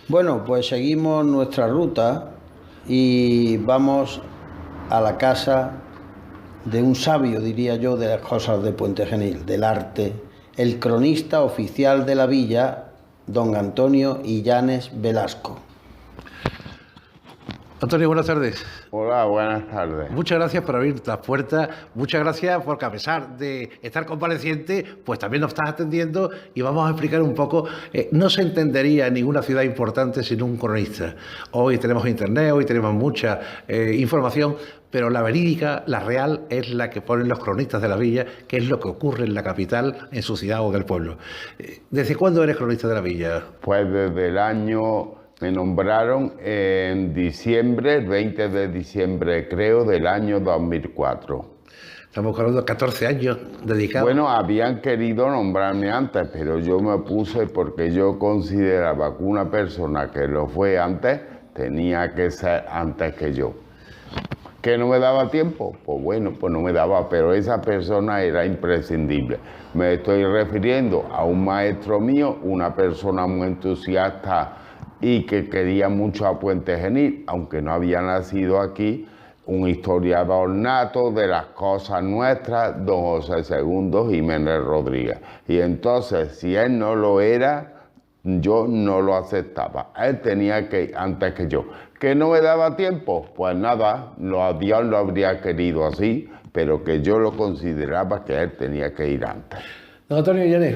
Bueno, pues seguimos nuestra ruta y vamos a la casa de un sabio, diría yo, de las cosas de Puente Genil, del arte, el cronista oficial de la villa, don Antonio Illanes Velasco. Antonio, buenas tardes. Hola, buenas tardes. Muchas gracias por abrir las puertas, muchas gracias porque a pesar de estar convaleciente, pues también nos estás atendiendo y vamos a explicar un poco. No se entendería ninguna ciudad importante sin un cronista. Hoy tenemos internet, hoy tenemos mucha información, pero la verídica, la real, es la que ponen los cronistas de la villa, que es lo que ocurre en la capital, en su ciudad o en el pueblo. ¿Desde cuándo eres cronista de la villa? Pues desde el año... Me nombraron en diciembre, el 20 de diciembre, creo, del año 2004. Estamos hablando de 14 años dedicados. Bueno, habían querido nombrarme antes, pero yo me opuse porque yo consideraba que una persona que lo fue antes tenía que ser antes que yo. ¿Que no me daba tiempo? Pues bueno, pues no me daba, pero esa persona era imprescindible. Me estoy refiriendo a un maestro mío, una persona muy entusiasta y que quería mucho a Puente Genil, aunque no había nacido aquí, un historiador nato de las cosas nuestras, don José II Jiménez Rodríguez. Y entonces, si él no lo era, yo no lo aceptaba. Él tenía que ir antes que yo. ¿Que no me daba tiempo? Pues nada, Dios lo habría querido así, pero que yo lo consideraba que él tenía que ir antes. Don Antonio Illanes,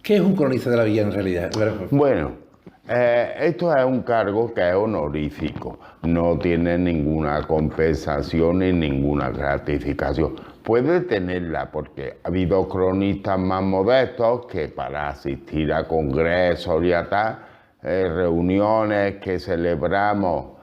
¿qué es un cronista de la villa en realidad? Bueno, esto es un cargo que es honorífico, no tiene ninguna compensación ni ninguna gratificación. Puede tenerla porque ha habido cronistas más modestos que para asistir a congresos y a tal, reuniones que celebramos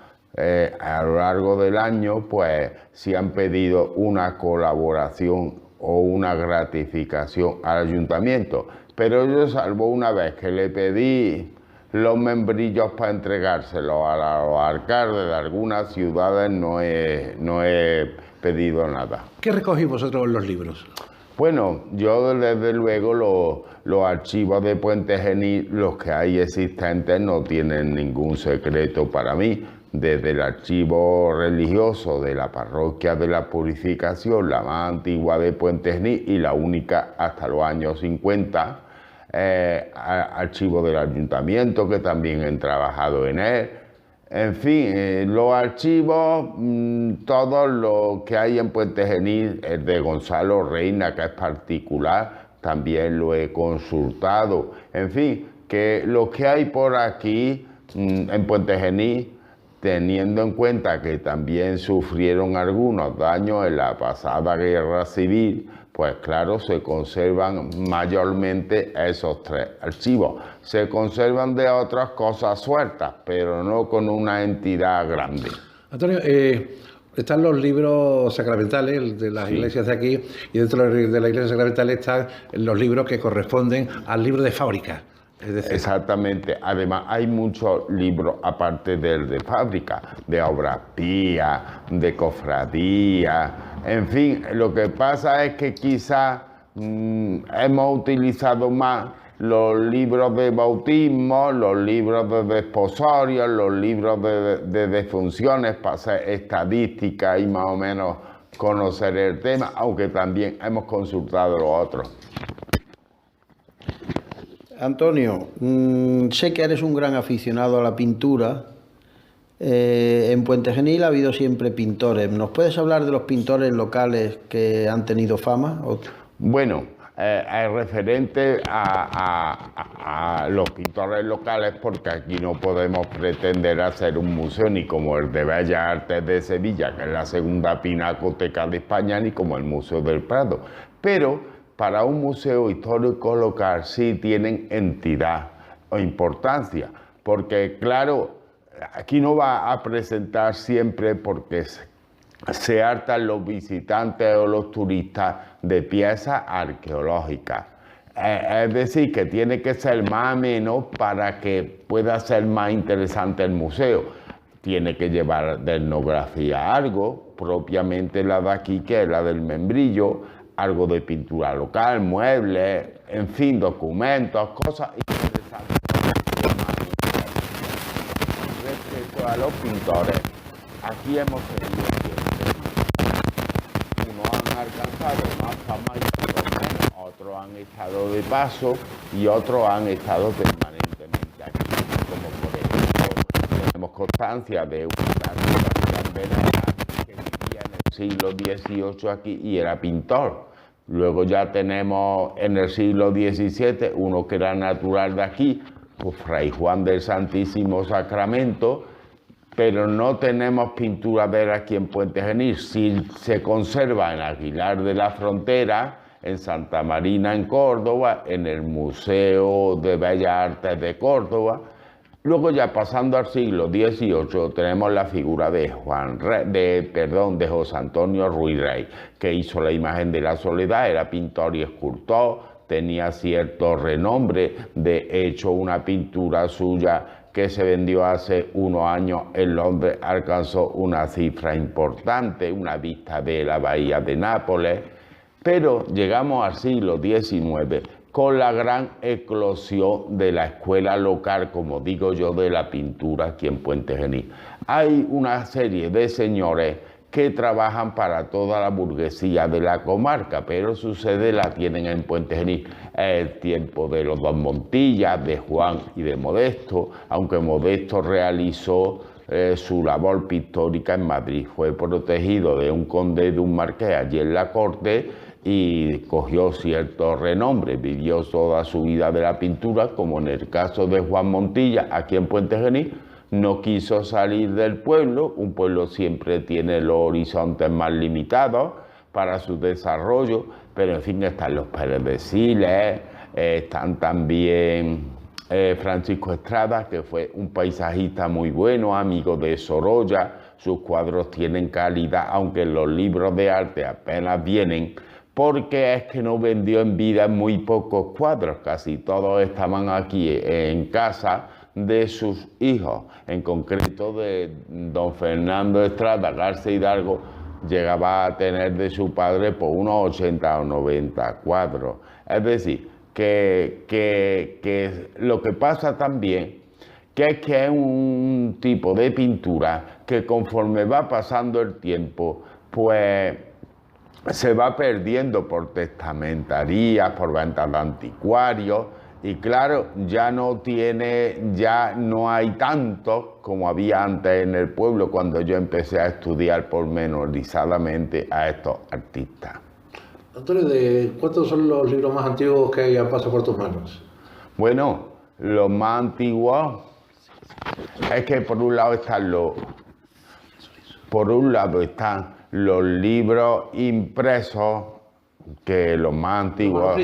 a lo largo del año, pues si han pedido una colaboración o una gratificación al ayuntamiento. Pero yo, salvo una vez que le pedí los membrillos para entregárselos a los alcaldes de algunas ciudades, no he pedido nada. ¿Qué recogéis vosotros en los libros? Bueno, yo desde luego los archivos de Puente Genil, los que hay existentes, no tienen ningún secreto para mí. Desde el archivo religioso de la Parroquia de la Purificación, la más antigua de Puente Genil y la única hasta los años 50, archivo del ayuntamiento, que también he trabajado en él. En fin, los archivos, todo lo que hay en Puente Genil, el de Gonzalo Reina, que es particular, también lo he consultado. En fin, que lo que hay por aquí en Puente Genil, teniendo en cuenta que también sufrieron algunos daños en la pasada guerra civil, pues claro, se conservan mayormente esos tres archivos. Se conservan de otras cosas sueltas, pero no con una entidad grande. Antonio, están los libros sacramentales de las iglesias de aquí, y dentro de las iglesias sacramentales están los libros que corresponden al libro de fábrica. Es decir, exactamente. Además, hay muchos libros, aparte del de fábrica, de obras pías, de cofradía. En fin, lo que pasa es que quizás hemos utilizado más los libros de bautismo, los libros de desposorios, los libros de defunciones para hacer estadística y más o menos conocer el tema, aunque también hemos consultado los otros. Antonio, sé que eres un gran aficionado a la pintura. En Puente Genil ha habido siempre pintores. ¿Nos puedes hablar de los pintores locales que han tenido fama? Bueno, referente a los pintores locales, porque aquí no podemos pretender hacer un museo ni como el de Bellas Artes de Sevilla, que es la segunda pinacoteca de España, ni como el Museo del Prado. Pero para un museo histórico local sí tienen entidad o importancia, porque claro, aquí no va a presentar siempre porque se hartan los visitantes o los turistas de piezas arqueológicas. Es decir, que tiene que ser más ameno para que pueda ser más interesante el museo. Tiene que llevar de etnografía algo, propiamente la de aquí, que es la del membrillo, algo de pintura local, muebles, en fin, documentos, cosas interesantes. a los pintores. Aquí hemos tenido siempre. Unos han alcanzado más fama y otros menos, otros han estado de paso y otros han estado permanentemente aquí. Como por ejemplo, tenemos constancia de una Venera que vivía en el siglo XVIII aquí y era pintor. Luego ya tenemos en el siglo XVII uno que era natural de aquí, pues Fray Juan del Santísimo Sacramento, pero no tenemos pintura de él aquí en Puente Genil. Sí se conserva en Aguilar de la Frontera, en Santa Marina en Córdoba, en el Museo de Bellas Artes de Córdoba. Luego ya pasando al siglo XVIII tenemos la figura de José Antonio Ruiz Rey, que hizo la imagen de la Soledad, era pintor y escultor, tenía cierto renombre. De hecho, una pintura suya que se vendió hace unos años en Londres alcanzó una cifra importante, una vista de la bahía de Nápoles. Pero llegamos al siglo XIX con la gran eclosión de la escuela local, como digo yo, de la pintura aquí en Puente Genil. Hay una serie de señores que trabajan para toda la burguesía de la comarca, pero su sede la tienen en Puente Genil. Es el tiempo de los dos Montilla, de Juan y de Modesto, aunque Modesto realizó su labor pictórica en Madrid. Fue protegido de un conde, de un marqués allí en la corte, y cogió cierto renombre, vivió toda su vida de la pintura, como en el caso de Juan Montilla, aquí en Puente Genil. No quiso salir del pueblo, un pueblo siempre tiene los horizontes más limitados para su desarrollo, pero en fin, están los Pérez de Siles, están también Francisco Estrada, que fue un paisajista muy bueno, amigo de Sorolla. Sus cuadros tienen calidad, aunque los libros de arte apenas vienen, porque es que no vendió en vida muy pocos cuadros, casi todos estaban aquí en casa de sus hijos, en concreto de don Fernando Estrada Garza Hidalgo, llegaba a tener de su padre por unos 80 o 90 cuadros. Es decir, que lo que pasa también que es un tipo de pintura que conforme va pasando el tiempo, pues se va perdiendo por testamentarías, por ventas de anticuarios, y claro, ya no hay tantos como había antes en el pueblo cuando yo empecé a estudiar pormenorizadamente a estos artistas. Antonio, ¿cuántos son los libros más antiguos que han pasado por tus manos? Bueno, los más antiguos es que por un lado están los libros impresos, que los más antiguos,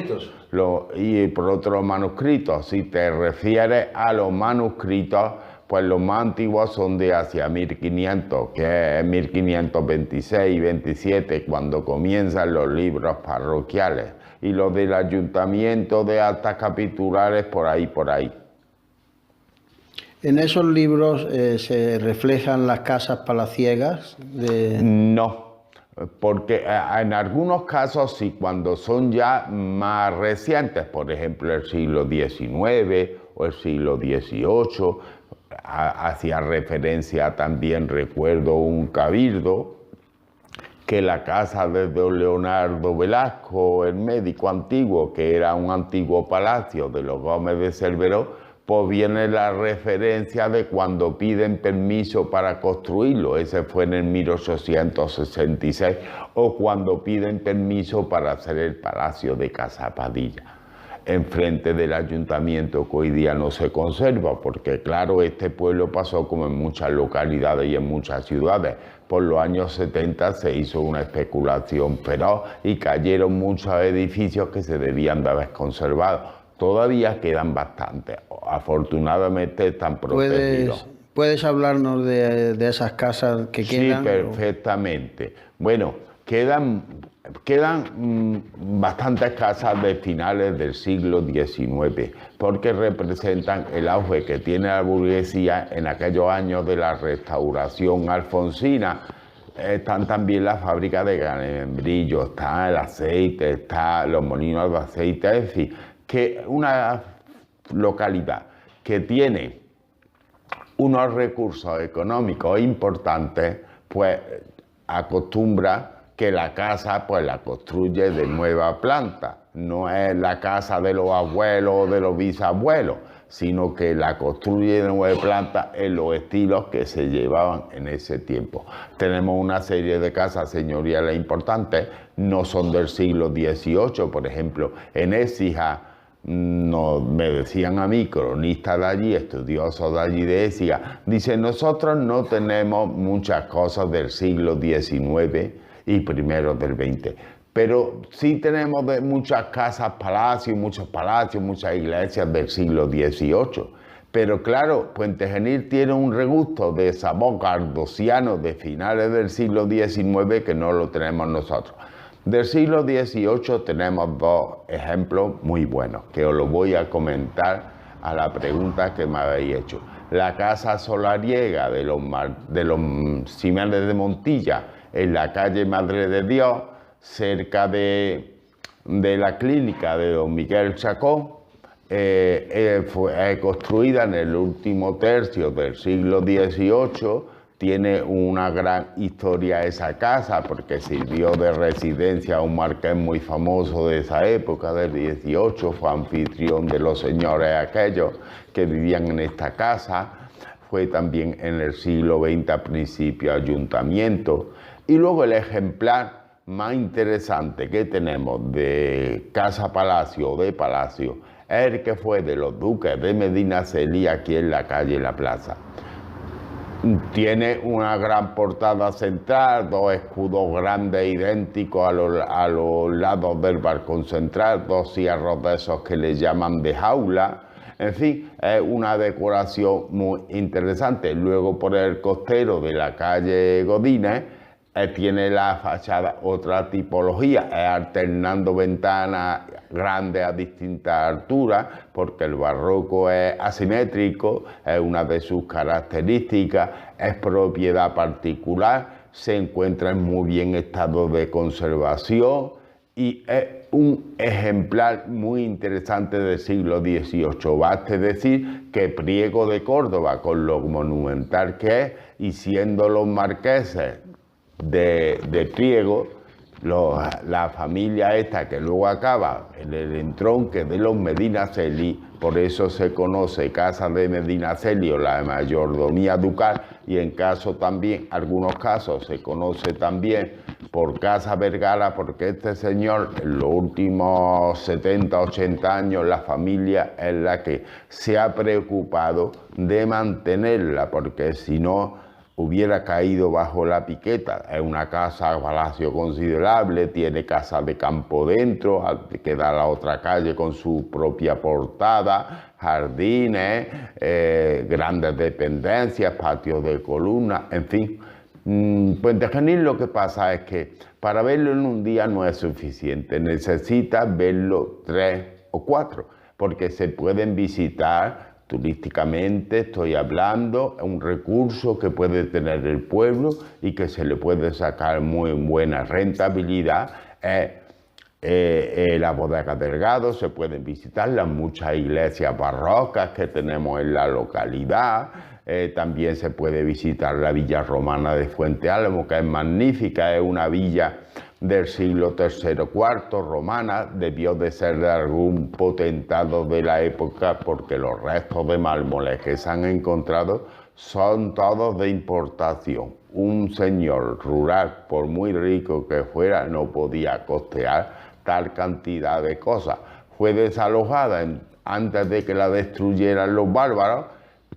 y por otro los manuscritos. Si te refieres a los manuscritos, pues los más antiguos son de hacia 1500, que es 1526 y 27, cuando comienzan los libros parroquiales, y los del ayuntamiento de actas capitulares por ahí. ¿En esos libros se reflejan las casas palaciegas? No, porque en algunos casos sí, cuando son ya más recientes, por ejemplo el siglo XIX o el siglo XVIII, hacía referencia también, recuerdo, un cabildo, que la casa de don Leonardo Velasco, el médico antiguo, que era un antiguo palacio de los Gómez de Cerveró, pues viene la referencia de cuando piden permiso para construirlo, ese fue en el 1866, o cuando piden permiso para hacer el Palacio de Casa Padilla, enfrente del ayuntamiento, que hoy día no se conserva, porque claro, este pueblo pasó como en muchas localidades y en muchas ciudades. Por los años 70 se hizo una especulación feroz y cayeron muchos edificios que se debían de haber conservado. Todavía quedan bastantes, afortunadamente están protegidos. ¿Puedes hablarnos de esas casas que quedan? Sí, perfectamente. Bueno, quedan bastantes casas de finales del siglo XIX, porque representan el auge que tiene la burguesía en aquellos años de la restauración alfonsina. Están también las fábricas de membrillo, está el aceite, están los molinos de aceite, es decir, que una localidad que tiene unos recursos económicos importantes, pues acostumbra que la casa pues la construye de nueva planta. No es la casa de los abuelos o de los bisabuelos, sino que la construye de nueva planta en los estilos que se llevaban en ese tiempo. Tenemos una serie de casas señoriales importantes, no son del siglo XVIII, por ejemplo, en Écija, me decían a mí, cronistas de allí, estudiosos de allí de Écija, dicen, nosotros no tenemos muchas cosas del siglo XIX y primeros del XX, pero sí tenemos muchas casas, palacios, muchas iglesias del siglo XVIII. Pero claro, Puente Genil tiene un regusto de sabor cardosiano de finales del siglo XIX que no lo tenemos nosotros. Del siglo XVIII tenemos dos ejemplos muy buenos, que os los voy a comentar a la pregunta que me habéis hecho. La casa solariega de los Ximénez de Montilla, en la calle Madre de Dios, cerca de la clínica de don Miguel Chacón, fue construida en el último tercio del siglo XVIII. Tiene una gran historia esa casa porque sirvió de residencia a un marqués muy famoso de esa época, del XVIII, fue anfitrión de los señores aquellos que vivían en esta casa, fue también en el siglo XX a principio ayuntamiento. Y luego el ejemplar más interesante que tenemos de casa-palacio o de palacio es el que fue de los duques de Medinaceli aquí en la calle La Plaza. Tiene una gran portada central, dos escudos grandes idénticos a los lados del balcón central, dos cierros de esos que le llaman de jaula. En fin, es una decoración muy interesante. Luego por el costero de la calle Godínez tiene la fachada otra tipología, alternando ventanas grandes a distintas alturas, porque el barroco es asimétrico, es una de sus características, es propiedad particular, se encuentra en muy bien estado de conservación y es un ejemplar muy interesante del siglo XVIII. Baste decir que Priego de Córdoba, con lo monumental que es, y siendo los marqueses de Priego, la familia esta que luego acaba en el entronque de los Medinaceli, por eso se conoce Casa de Medinaceli o la mayordomía ducal, y en algunos casos se conoce también por Casa Vergara, porque este señor en los últimos 70, 80 años la familia es la que se ha preocupado de mantenerla, porque si no hubiera caído bajo la piqueta. Es una casa palacio considerable, tiene casa de campo dentro, que da a la otra calle con su propia portada, jardines, grandes dependencias, patios de columnas, en fin. Puente Genil lo que pasa es que para verlo en un día no es suficiente, necesita verlo 3 o 4, porque se pueden visitar turísticamente, estoy hablando, un recurso que puede tener el pueblo y que se le puede sacar muy buena rentabilidad. La bodega Delgado, se pueden visitar las muchas iglesias barrocas que tenemos en la localidad. También se puede visitar la villa romana de Fuente Álamo, que es magnífica, es una villa del siglo III-IV romana, debió de ser de algún potentado de la época, porque los restos de mármoles que se han encontrado son todos de importación. Un señor rural, por muy rico que fuera, no podía costear tal cantidad de cosas. Fue desalojada antes de que la destruyeran los bárbaros,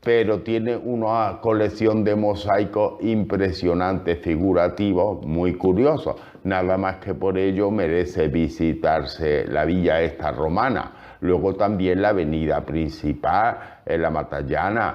pero tiene una colección de mosaicos impresionantes, figurativos, muy curiosos. Nada más que por ello merece visitarse la villa esta romana. Luego también la avenida principal, la Matallana,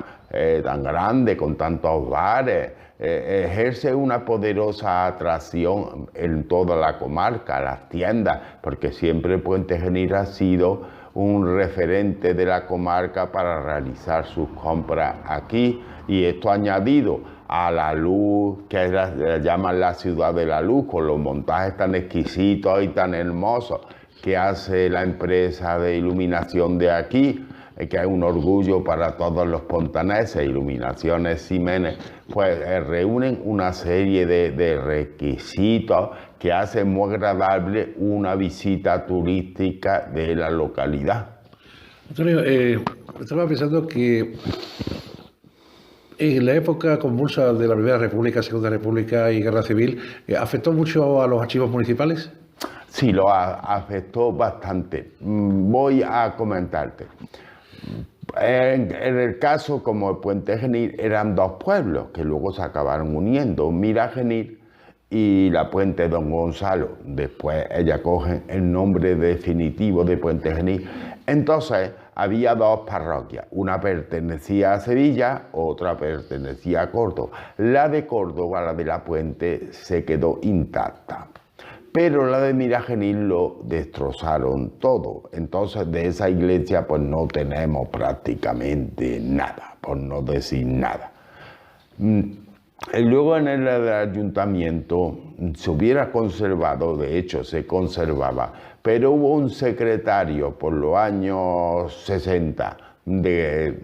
tan grande, con tantos bares, ejerce una poderosa atracción en toda la comarca, las tiendas, porque siempre Puente Genil ha sido un referente de la comarca para realizar sus compras aquí, y esto añadido a la luz, que la llaman la ciudad de la luz, con los montajes tan exquisitos y tan hermosos que hace la empresa de iluminación de aquí, que es un orgullo para todos los pontaneses, Iluminaciones Ximénez, pues reúnen una serie de requisitos que hacen muy agradable una visita turística de la localidad. Antonio, estaba pensando que en la época convulsa de la Primera República, Segunda República y Guerra Civil, ¿afectó mucho a los archivos municipales? Sí, lo afectó bastante. Voy a comentarte. En el caso, como el Puente Genil, eran dos pueblos que luego se acabaron uniendo, Miragenil y la Puente Don Gonzalo. Después ella coge el nombre definitivo de Puente Genil. Entonces, había dos parroquias. Una pertenecía a Sevilla, otra pertenecía a Córdoba. La de Córdoba, la de la Puente, se quedó intacta. Pero la de Miragenil lo destrozaron todo. Entonces de esa iglesia pues no tenemos prácticamente nada, por no decir nada. Luego en el ayuntamiento se hubiera conservado, de hecho se conservaba, pero hubo un secretario por los años 60 de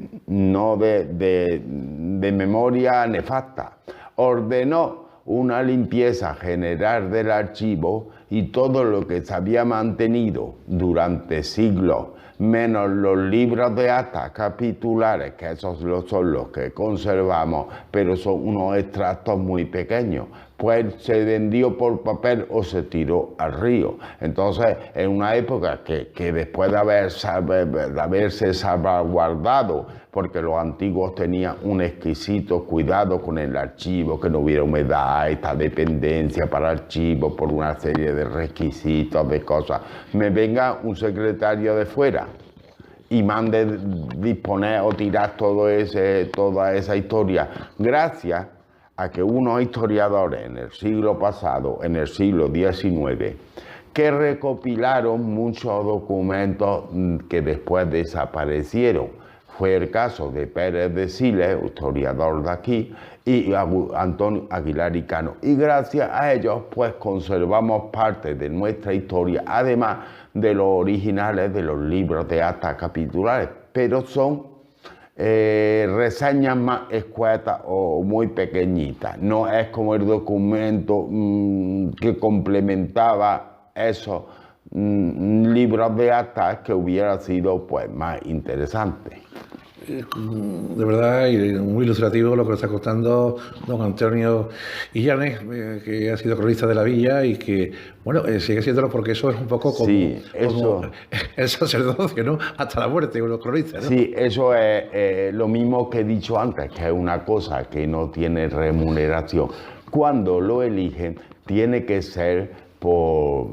memoria nefasta, ordenó una limpieza general del archivo y todo lo que se había mantenido durante siglos, menos los libros de actas capitulares, que esos son los que conservamos, pero son unos extractos muy pequeños, pues se vendió por papel o se tiró al río. Entonces, en una época que después de haberse salvaguardado, porque los antiguos tenían un exquisito cuidado con el archivo, que no hubiera humedad, esta dependencia para archivos por una serie de requisitos, de cosas, me venga un secretario de fuera y mande disponer o tirar toda esa historia, gracias a que unos historiadores en el siglo pasado, en el siglo XIX, que recopilaron muchos documentos que después desaparecieron. Fue el caso de Pérez de Siles, historiador de aquí, y Antonio Aguilar y Cano. Y gracias a ellos, pues conservamos parte de nuestra historia, además de los originales de los libros de actas capitulares, pero son reseñas más escuetas o muy pequeñitas. No es como el documento que complementaba esos libros de actas, que hubiera sido pues más interesante. De verdad, y muy ilustrativo lo que nos está contando don Antonio Illanes, que ha sido cronista de la villa y que, bueno, sigue siéndolo porque eso es un poco como, sí, como el sacerdocio, ¿no? Hasta la muerte de los cronistas, ¿no? Sí, eso es lo mismo que he dicho antes, que es una cosa que no tiene remuneración. Cuando lo eligen, tiene que ser por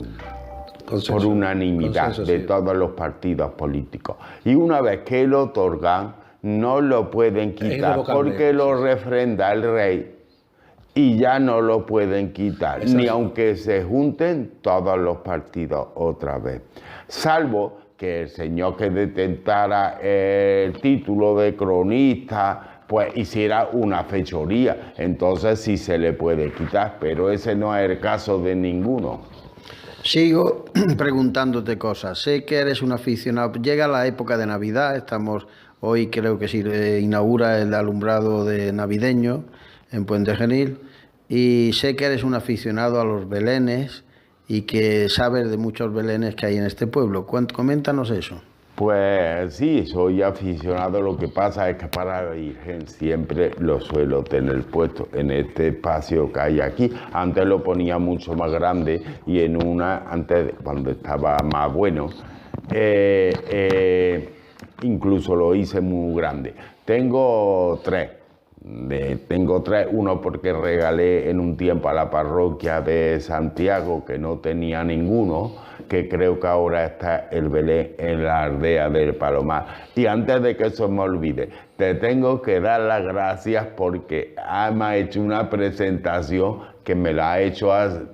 unanimidad de todos los partidos políticos. Y una vez que lo otorgan, no lo pueden quitar porque lo refrenda el rey y ya no lo pueden quitar, ni aunque se junten todos los partidos otra vez. Salvo que el señor que detentara el título de cronista pues hiciera una fechoría, entonces sí se le puede quitar, pero ese no es el caso de ninguno. Sigo preguntándote cosas. Sé que eres un aficionado. Llega la época de Navidad. Estamos hoy, creo que sí, inaugura el alumbrado de navideño en Puente Genil. Y sé que eres un aficionado a los belenes y que sabes de muchos belenes que hay en este pueblo. Coméntanos eso. Pues sí, soy aficionado. Lo que pasa es que para la Virgen siempre lo suelo tener puesto en este espacio que hay aquí. Antes lo ponía mucho más grande y antes, cuando estaba más bueno, incluso lo hice muy grande. Tengo tres, uno porque regalé en un tiempo a la parroquia de Santiago, que no tenía ninguno, que creo que ahora está el Belén en la aldea del Palomar. Y antes de que eso me olvide, te tengo que dar las gracias porque me ha hecho una presentación que me la ha hecho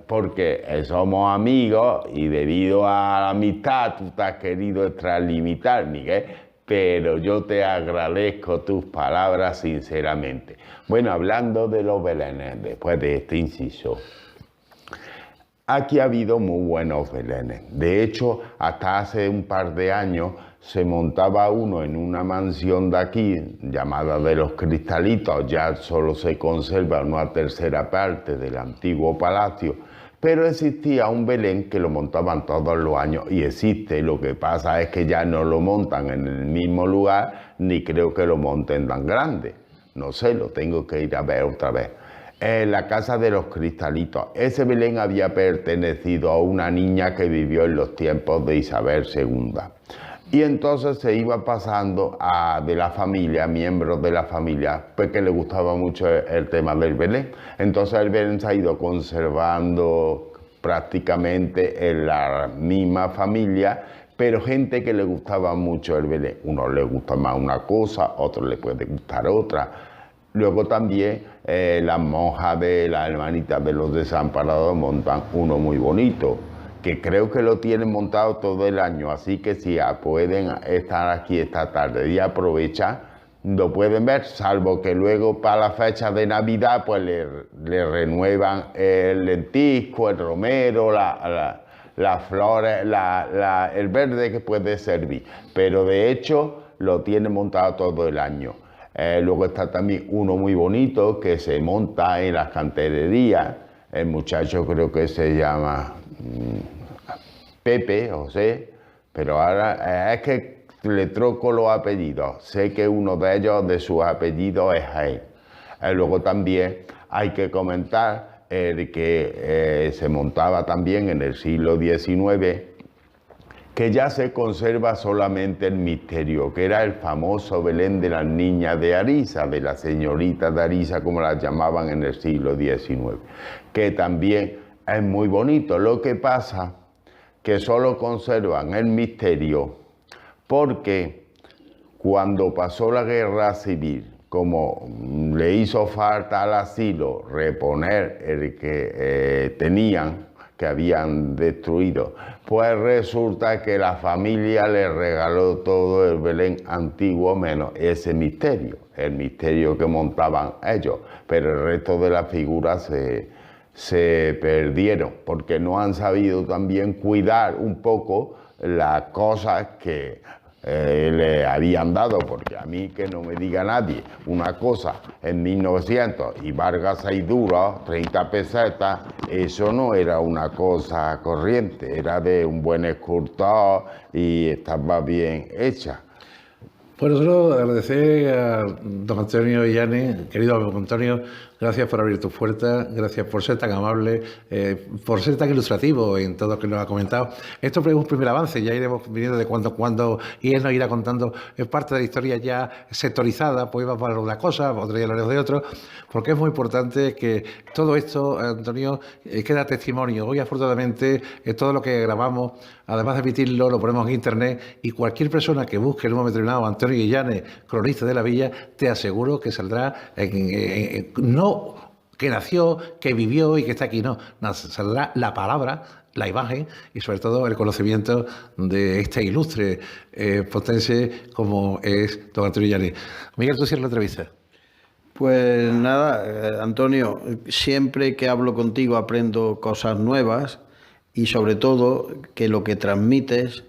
porque somos amigos y debido a la amistad tú te has querido extralimitar, Miguel, pero yo te agradezco tus palabras sinceramente. Bueno, hablando de los belenes, después de este inciso, aquí ha habido muy buenos belenes. De hecho, hasta hace un par de años se montaba uno en una mansión de aquí, llamada de los Cristalitos, ya solo se conserva una tercera parte del antiguo palacio, pero existía un Belén que lo montaban todos los años y existe. Lo que pasa es que ya no lo montan en el mismo lugar, ni creo que lo monten tan grande. No sé, lo tengo que ir a ver otra vez. En la casa de los Cristalitos. Ese Belén había pertenecido a una niña que vivió en los tiempos de Isabel II. Y entonces se iba pasando de la familia, miembros de la familia, pues que le gustaba mucho el tema del Belén. Entonces el Belén se ha ido conservando prácticamente en la misma familia, pero gente que le gustaba mucho el Belén. Uno le gusta más una cosa, otro le puede gustar otra. Luego también las monjas de las hermanitas de los desamparados montan uno muy bonito, que creo que lo tienen montado todo el año, así que si pueden estar aquí esta tarde y aprovechar, lo pueden ver, salvo que luego para la fecha de Navidad pues le renuevan el lentisco, el romero, las flores, el verde que puede servir, pero de hecho lo tienen montado todo el año. Luego está también uno muy bonito que se monta en las cantererías. El muchacho creo que se llama Pepe, José, pero ahora es que le troco los apellidos. Sé que uno de ellos, de sus apellidos, es Jaén. Luego también hay que comentar que se montaba también en el siglo XIX, que ya se conserva solamente el misterio, que era el famoso Belén de las niñas de Ariza, de la señorita de Ariza, como las llamaban en el siglo XIX, que también es muy bonito. Lo que pasa que solo conservan el misterio porque cuando pasó la guerra civil, como le hizo falta al asilo reponer el que tenían, que habían destruido, pues resulta que la familia le regaló todo el Belén antiguo menos ese misterio, el misterio que montaban ellos, pero el resto de las figuras se perdieron porque no han sabido también cuidar un poco las cosas que le habían dado, porque a mí que no me diga nadie una cosa en 1900 y Vargas 6 duros, 30 pesetas, eso no era una cosa corriente, era de un buen escultor y estaba bien hecha. Pues nosotros agradecer a don Antonio Illanes, querido amigo Antonio, gracias por abrir tu puerta, gracias por ser tan amable, por ser tan ilustrativo en todo lo que nos ha comentado. Esto es un primer avance, ya iremos viniendo de cuando en cuando y él nos irá contando parte de la historia ya sectorizada, pues vamos a hablar de una cosa, otro día hablaremos de otro, porque es muy importante que todo esto, Antonio, queda testimonio. Hoy, afortunadamente, todo lo que grabamos, además de emitirlo, lo ponemos en internet y cualquier persona que busque en un momento determinado Antonio Illanes, cronista de la villa, te aseguro que saldrá no que nació, que vivió y que está aquí, no, saldrá la palabra, la imagen y sobre todo el conocimiento de este ilustre potense como es don Antonio Illanes. Miguel, tú cierras la entrevista. Pues nada, Antonio, siempre que hablo contigo aprendo cosas nuevas y sobre todo que lo que transmites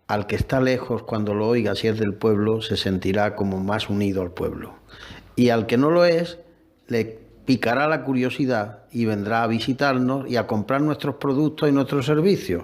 al que está lejos, cuando lo oiga, si es del pueblo, se sentirá como más unido al pueblo. Y al que no lo es, le picará la curiosidad y vendrá a visitarnos y a comprar nuestros productos y nuestros servicios.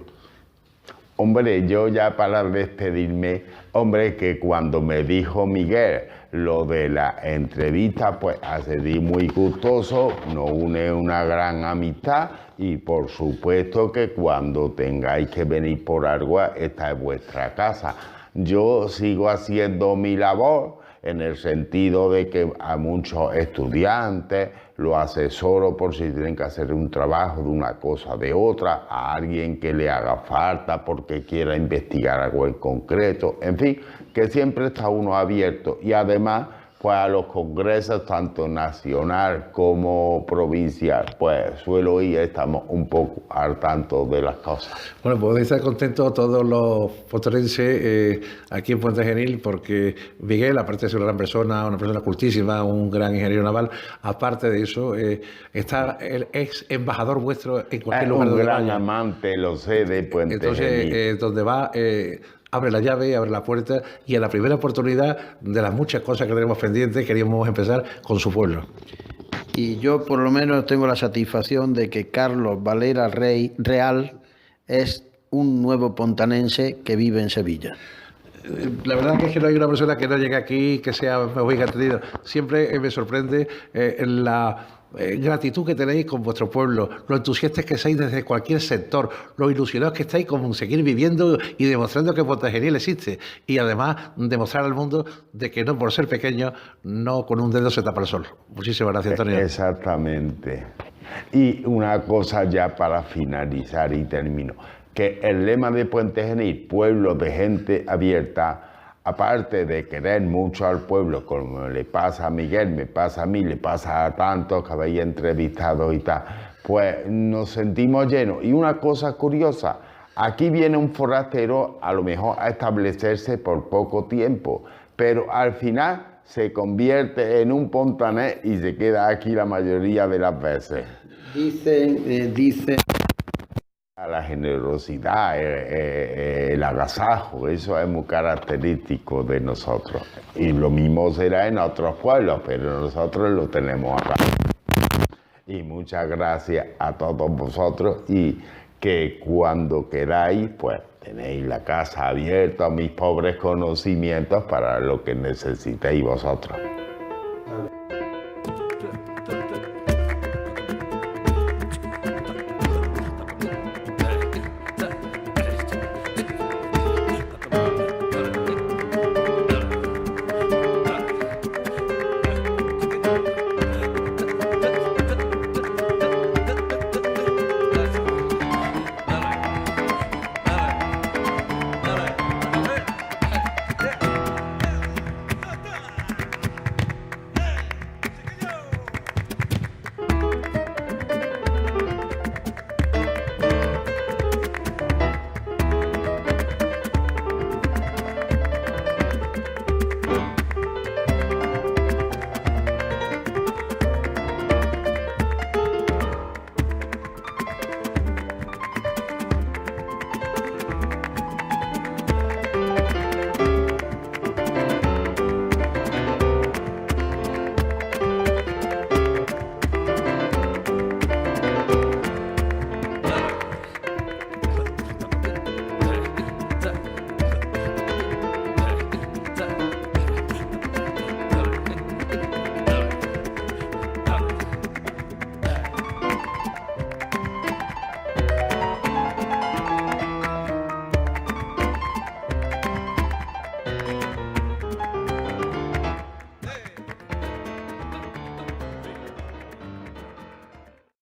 Hombre, yo ya para despedirme, hombre, que cuando me dijo Miguel lo de la entrevista, pues accedí muy gustoso, nos une una gran amistad y por supuesto que cuando tengáis que venir por algo, esta es vuestra casa. Yo sigo haciendo mi labor en el sentido de que a muchos estudiantes lo asesoro por si tienen que hacer un trabajo de una cosa de otra, a alguien que le haga falta porque quiera investigar algo en concreto, en fin, que siempre está uno abierto y además pues a los congresos tanto nacional como provincial, pues suelo ir, estamos un poco al tanto de las cosas. Bueno, podéis estar contentos todos los potorenses aquí en Puente Genil, porque Miguel, aparte de ser una gran persona, una persona cultísima, un gran ingeniero naval, aparte de eso, él es embajador vuestro en cualquier lugar donde vaya. Es un gran amante, lo sé, de Puente Genil. Entonces, donde va, abre la llave, abre la puerta y en la primera oportunidad de las muchas cosas que tenemos pendientes queríamos empezar con su pueblo. Y yo por lo menos tengo la satisfacción de que Carlos Valera Real es un nuevo pontanense que vive en Sevilla. La verdad es que no hay una persona que no llegue aquí que sea muy atendido. Siempre me sorprende la gratitud que tenéis con vuestro pueblo, lo entusiastas que sois desde cualquier sector, lo ilusionados que estáis con seguir viviendo y demostrando que Puente Genil existe. Y además demostrar al mundo de que no por ser pequeño, no con un dedo se tapa el sol. Muchísimas gracias, Antonio. Exactamente. Y una cosa ya para finalizar y termino, que el lema de Puente Genil, pueblo de gente abierta, aparte de querer mucho al pueblo, como le pasa a Miguel, me pasa a mí, le pasa a tantos que habéis entrevistado y tal, pues nos sentimos llenos. Y una cosa curiosa, aquí viene un forastero a lo mejor a establecerse por poco tiempo, pero al final se convierte en un pontanés y se queda aquí la mayoría de las veces. Dicen La generosidad, el agasajo, eso es muy característico de nosotros. Y lo mismo será en otros pueblos, pero nosotros lo tenemos acá. Y muchas gracias a todos vosotros y que cuando queráis, pues tenéis la casa abierta a mis pobres conocimientos para lo que necesitéis vosotros. Vale.